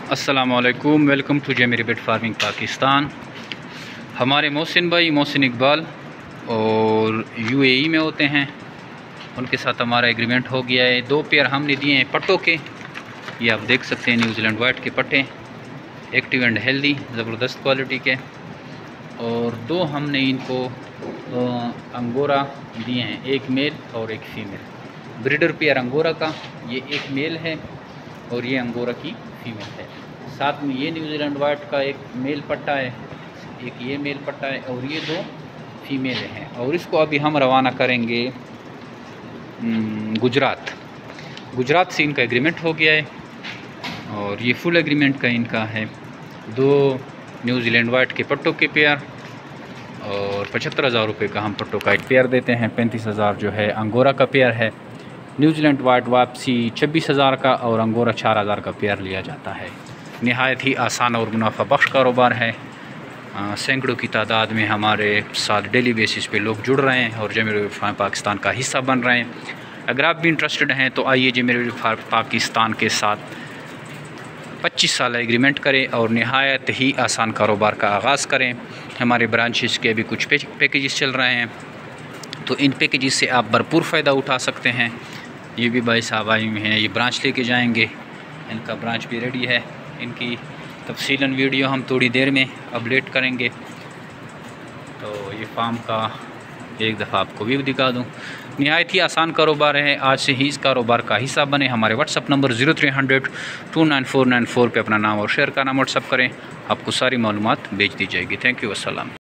अस्सलामुअलैकुम, welcome to Jamie rabbit farming Pakistan. हमारे मोहसिन भाई मोहसिन इकबाल और यूएई में होते हैं, उनके साथ हमारा एग्रीमेंट हो गया है। 2 पेयर हमने दिए हैं पट्टों के, ये आप देख सकते हैं न्यूजीलैंड वाइट के पट्टे, एक्टिव एंड हेल्दी, ज़बरदस्त क्वालिटी के। और 2 हमने इनको अंगोरा दिए हैं, एक मेल और एक फीमेल। ब्रीडर पेयर अंगोरा का, ये एक मेल है और ये अंगोरा की फीमेल है। साथ में ये न्यूजीलैंड वाइट का एक मेल पट्टा है, एक ये मेल पट्टा है और ये 2 फीमेल हैं। और इसको अभी हम रवाना करेंगे गुजरात से। इनका एग्रीमेंट हो गया है और ये फुल एग्रीमेंट का इनका है। 2 न्यूजीलैंड वाइट के पट्टों के पेयर और 75,000 रुपये का हम पट्टों का एक पेयर देते हैं। 35,000 जो है अंगोरा का पेयर है। न्यूजीलैंड वाइट वापसी 26,000 का और अंगोरा 4,000 का पेयर लिया जाता है। नहायत ही आसान और मुनाफा बख्श कारोबार है। सैकड़ों की तादाद में हमारे साथ डेली बेसिस पे लोग जुड़ रहे हैं और जेमी रैबिट फार्म पाकिस्तान का हिस्सा बन रहे हैं। अगर आप भी इंटरेस्टेड हैं तो आइए जेमी रैबिट फार्म पाकिस्तान के साथ 25 साल एग्रीमेंट करें और नहायत ही आसान कारोबार का आगाज़ करें। हमारे ब्रांचेस के अभी कुछ पैकेजेस चल रहे हैं, तो इन पैकेजेस से आप भरपूर फ़ायदा उठा सकते हैं। ये भी भाई साहब आए हुए हैं, ये ब्रांच लेके जाएंगे, इनका ब्रांच भी रेडी है। इनकी तफसीलन वीडियो हम थोड़ी देर में अपडेट करेंगे। तो ये फार्म का एक दफ़ा आपको व्यू दिखा दूँ। नहायत ही आसान कारोबार है, आज से ही इस कारोबार का हिस्सा बने। हमारे व्हाट्सअप नंबर 0300 29494 पे अपना नाम और शेयर का नाम व्हाट्सअप करें, आपको सारी मालूमात भेज दी जाएगी। थैंक यू, अस्सलाम।